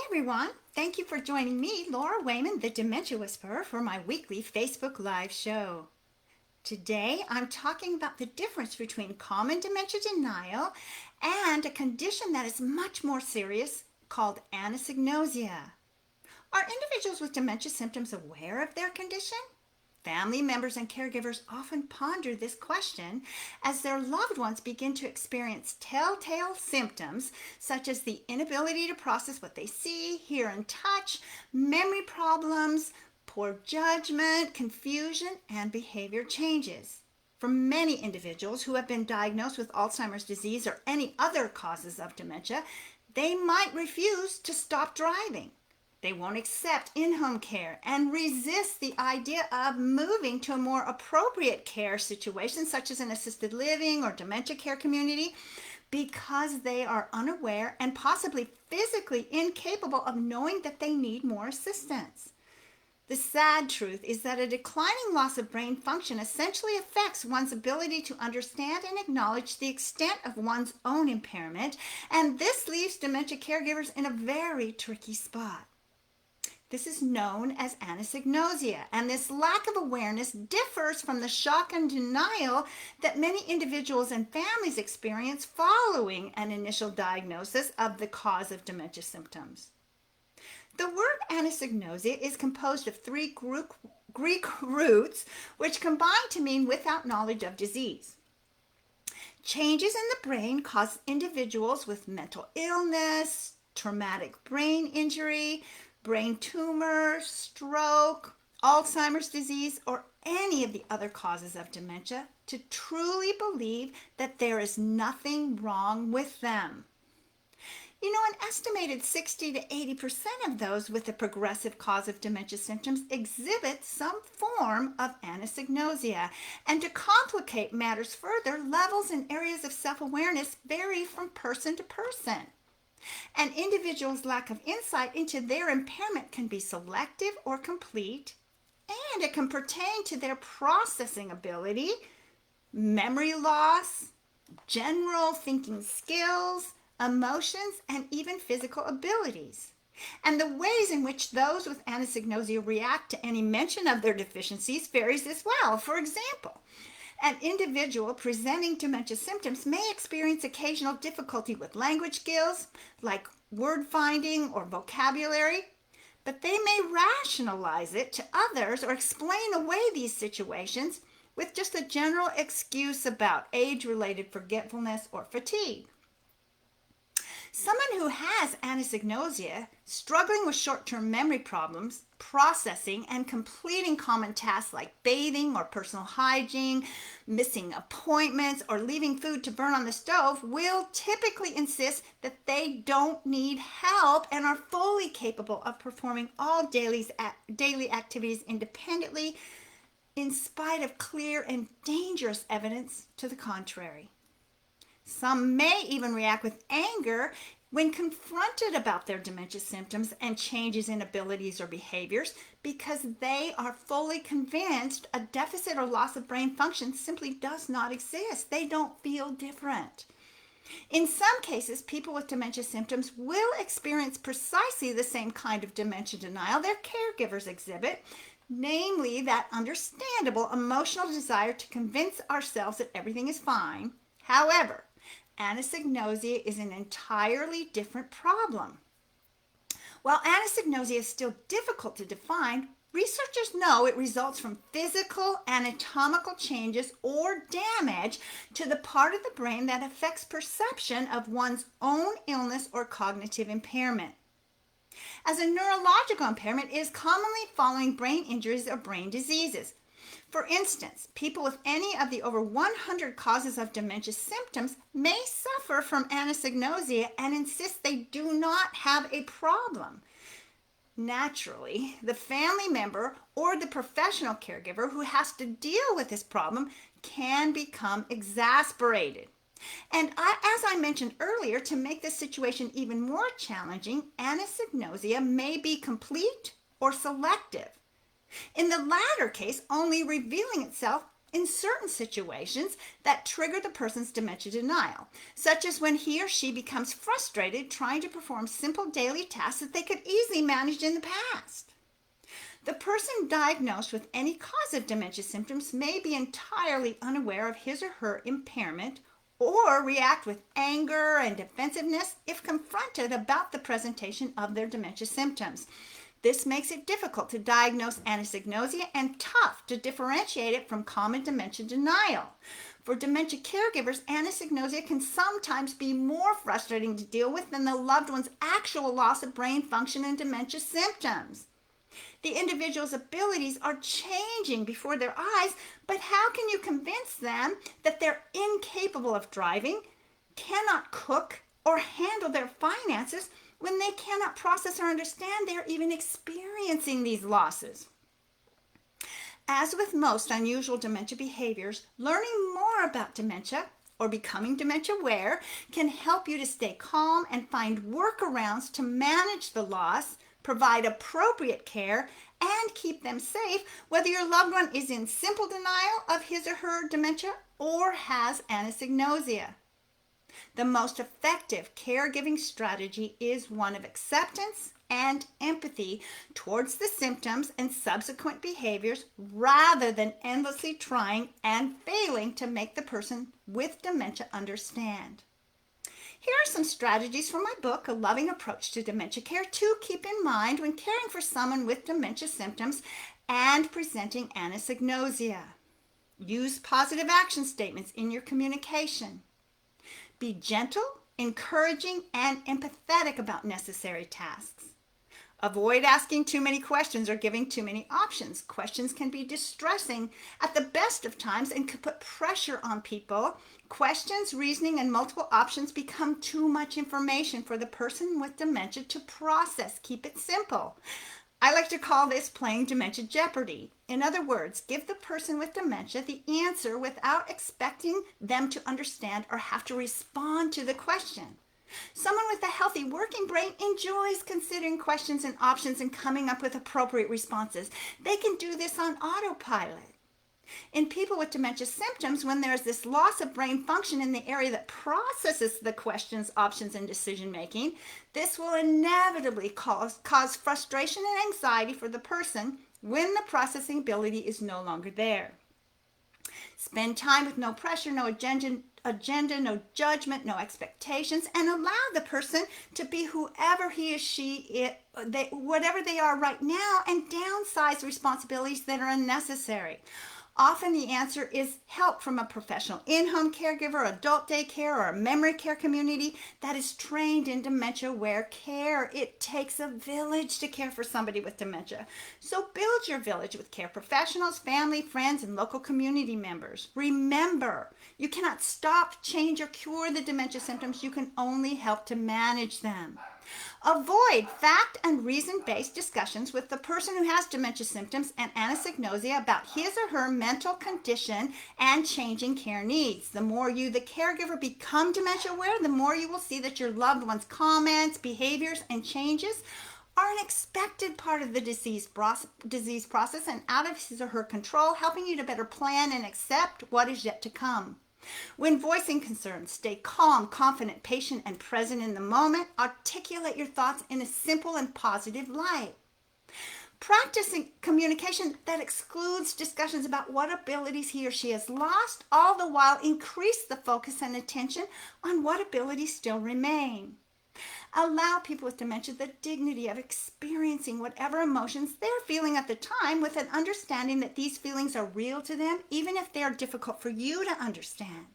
everyone. Thank you for joining me, Laura Wayman, the Dementia Whisperer, for my weekly Facebook Live show. Today, I'm talking about the difference between common dementia denial and a condition that is much more serious called anosognosia. Are individuals with dementia symptoms aware of their condition? Family members and caregivers often ponder this question as their loved ones begin to experience telltale symptoms such as the inability to process what they see, hear, and touch, memory problems, poor judgment, confusion, and behavior changes. For many individuals who have been diagnosed with Alzheimer's disease or any other causes of dementia, they might refuse to stop driving. They won't accept in-home care and resist the idea of moving to a more appropriate care situation, such as an assisted living or dementia care community, because they are unaware and possibly physically incapable of knowing that they need more assistance. The sad truth is that a declining loss of brain function essentially affects one's ability to understand and acknowledge the extent of one's own impairment, and this leaves dementia caregivers in a very tricky spot. This is known as anosognosia, and this lack of awareness differs from the shock and denial that many individuals and families experience following an initial diagnosis of the cause of dementia symptoms. The word anosognosia is composed of three Greek roots, which combine to mean without knowledge of disease. Changes in the brain cause individuals with mental illness, traumatic brain injury, brain tumor, stroke, Alzheimer's disease, or any of the other causes of dementia to truly believe that there is nothing wrong with them. An estimated 60 to 80% of those with the progressive cause of dementia symptoms exhibit some form of anosognosia. And to complicate matters further, levels and areas of self-awareness vary from person to person. An individual's lack of insight into their impairment can be selective or complete, and it can pertain to their processing ability, memory loss, general thinking skills, emotions, and even physical abilities. And the ways in which those with anosognosia react to any mention of their deficiencies varies as well. For example, an individual presenting dementia symptoms may experience occasional difficulty with language skills, like word finding or vocabulary, but they may rationalize it to others or explain away these situations with just a general excuse about age-related forgetfulness or fatigue. Someone who has anosognosia, struggling with short-term memory problems, processing and completing common tasks like bathing or personal hygiene, missing appointments, or leaving food to burn on the stove, will typically insist that they don't need help and are fully capable of performing all daily activities independently, in spite of clear and dangerous evidence to the contrary. Some may even react with anger when confronted about their dementia symptoms and changes in abilities or behaviors because they are fully convinced a deficit or loss of brain function simply does not exist. They don't feel different. In some cases, people with dementia symptoms will experience precisely the same kind of dementia denial their caregivers exhibit, namely that understandable emotional desire to convince ourselves that everything is fine. However, anosognosia is an entirely different problem. While anosognosia is still difficult to define, researchers know it results from physical anatomical changes or damage to the part of the brain that affects perception of one's own illness or cognitive impairment. As a neurological impairment, it is commonly following brain injuries or brain diseases. For instance, people with any of the over 100 causes of dementia symptoms may suffer from anosognosia and insist they do not have a problem. Naturally, the family member or the professional caregiver who has to deal with this problem can become exasperated. And as I mentioned earlier, to make this situation even more challenging, anosognosia may be complete or selective. In the latter case, only revealing itself in certain situations that trigger the person's dementia denial, such as when he or she becomes frustrated trying to perform simple daily tasks that they could easily manage in the past. The person diagnosed with any cause of dementia symptoms may be entirely unaware of his or her impairment or react with anger and defensiveness if confronted about the presentation of their dementia symptoms. This makes it difficult to diagnose anosognosia and tough to differentiate it from common dementia denial. For dementia caregivers, anosognosia can sometimes be more frustrating to deal with than the loved one's actual loss of brain function and dementia symptoms. The individual's abilities are changing before their eyes, but how can you convince them that they're incapable of driving, cannot cook, or handle their finances when they cannot process or understand they're even experiencing these losses? As with most unusual dementia behaviors, learning more about dementia or becoming dementia aware can help you to stay calm and find workarounds to manage the loss, provide appropriate care, and keep them safe, whether your loved one is in simple denial of his or her dementia or has anosognosia. The most effective caregiving strategy is one of acceptance and empathy towards the symptoms and subsequent behaviors rather than endlessly trying and failing to make the person with dementia understand. Here are some strategies from my book, A Loving Approach to Dementia Care, to keep in mind when caring for someone with dementia symptoms and presenting anosognosia. Use positive action statements in your communication. Be gentle, encouraging, and empathetic about necessary tasks. Avoid asking too many questions or giving too many options. Questions can be distressing at the best of times and could put pressure on people. Questions, reasoning, and multiple options become too much information for the person with dementia to process. Keep it simple. I like to call this playing dementia Jeopardy. In other words, give the person with dementia the answer without expecting them to understand or have to respond to the question. Someone with a healthy working brain enjoys considering questions and options and coming up with appropriate responses. They can do this on autopilot. In people with dementia symptoms, when there's this loss of brain function in the area that processes the questions, options, and decision making, this will inevitably cause frustration and anxiety for the person when the processing ability is no longer there. Spend time with no pressure, no agenda, no judgment, no expectations, and allow the person to be whoever he or she is, whatever they are right now, and downsize responsibilities that are unnecessary. Often the answer is help from a professional in-home caregiver, adult daycare, or a memory care community that is trained in dementia-aware care. It takes a village to care for somebody with dementia. So build your village with care professionals, family, friends, and local community members. Remember, you cannot stop, change, or cure the dementia symptoms. You can only help to manage them. Avoid fact and reason-based discussions with the person who has dementia symptoms and anosognosia about his or her mental condition and changing care needs. The more you, the caregiver, become dementia aware, the more you will see that your loved one's comments, behaviors, and changes are an expected part of the disease process and out of his or her control, helping you to better plan and accept what is yet to come. When voicing concerns, stay calm, confident, patient, and present in the moment. Articulate your thoughts in a simple and positive light. Practicing communication that excludes discussions about what abilities he or she has lost, all the while increase the focus and attention on what abilities still remain. Allow people with dementia the dignity of experiencing whatever emotions they're feeling at the time, with an understanding that these feelings are real to them, even if they are difficult for you to understand.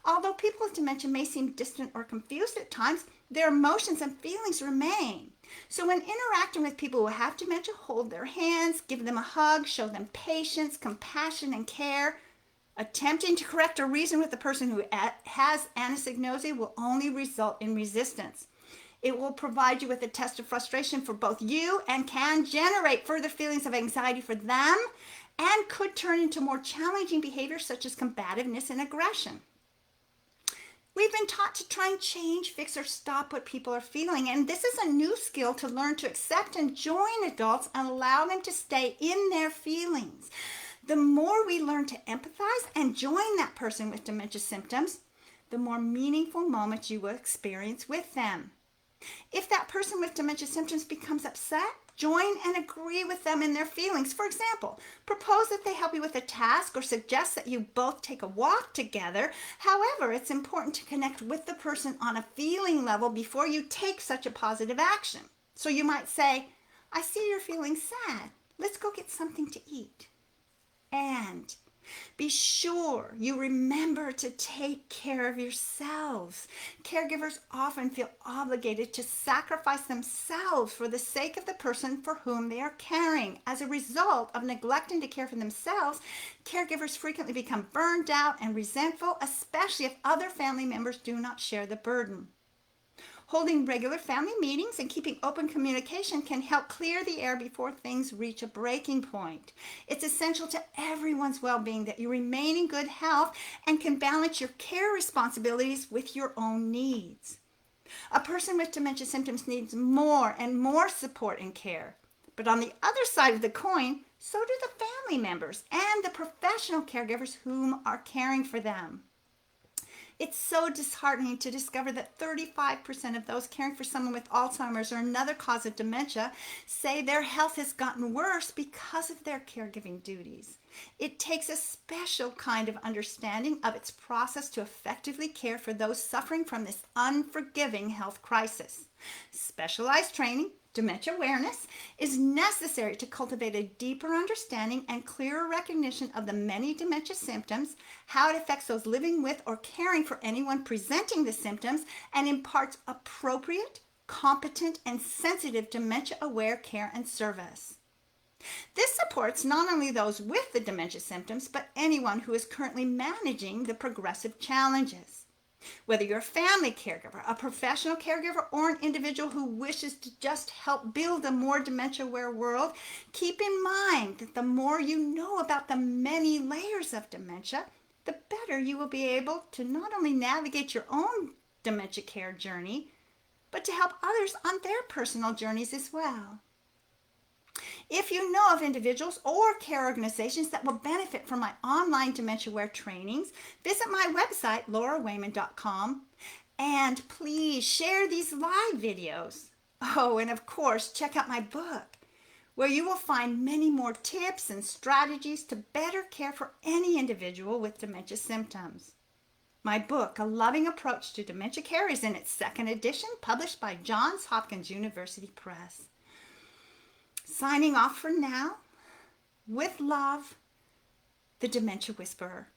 Although people with dementia may seem distant or confused at times, their emotions and feelings remain. So when interacting with people who have dementia, hold their hands, give them a hug, show them patience, compassion, and care. Attempting to correct or reason with the person who has anosognosia will only result in resistance. It will provide you with a test of frustration for both you and can generate further feelings of anxiety for them and could turn into more challenging behaviors such as combativeness and aggression. We've been taught to try and change, fix, or stop what people are feeling, and this is a new skill to learn to accept and join adults and allow them to stay in their feelings. The more we learn to empathize and join that person with dementia symptoms, the more meaningful moments you will experience with them. If that person with dementia symptoms becomes upset, join and agree with them in their feelings. For example, propose that they help you with a task or suggest that you both take a walk together. However, it's important to connect with the person on a feeling level before you take such a positive action. So you might say, I see you're feeling sad. Let's go get something to eat. And be sure you remember to take care of yourselves. Caregivers often feel obligated to sacrifice themselves for the sake of the person for whom they are caring. As a result of neglecting to care for themselves, caregivers frequently become burned out and resentful, especially if other family members do not share the burden. Holding regular family meetings and keeping open communication can help clear the air before things reach a breaking point. It's essential to everyone's well-being that you remain in good health and can balance your care responsibilities with your own needs. A person with dementia symptoms needs more and more support and care. But on the other side of the coin, so do the family members and the professional caregivers whom are caring for them. It's so disheartening to discover that 35% of those caring for someone with Alzheimer's or another cause of dementia say their health has gotten worse because of their caregiving duties. It takes a special kind of understanding of its process to effectively care for those suffering from this unforgiving health crisis. Specialized training, dementia awareness, is necessary to cultivate a deeper understanding and clearer recognition of the many dementia symptoms, how it affects those living with or caring for anyone presenting the symptoms, and imparts appropriate, competent, and sensitive dementia-aware care and service. This supports not only those with the dementia symptoms, but anyone who is currently managing the progressive challenges. Whether you're a family caregiver, a professional caregiver, or an individual who wishes to just help build a more dementia-aware world, keep in mind that the more you know about the many layers of dementia, the better you will be able to not only navigate your own dementia care journey, but to help others on their personal journeys as well. If you know of individuals or care organizations that will benefit from my online dementia-aware trainings, visit my website, laurawayman.com, and please share these live videos. Oh, and of course, check out my book, where you will find many more tips and strategies to better care for any individual with dementia symptoms. My book, A Loving Approach to Dementia Care, is in its second edition, published by Johns Hopkins University Press. Signing off for now, with love, the Dementia Whisperer.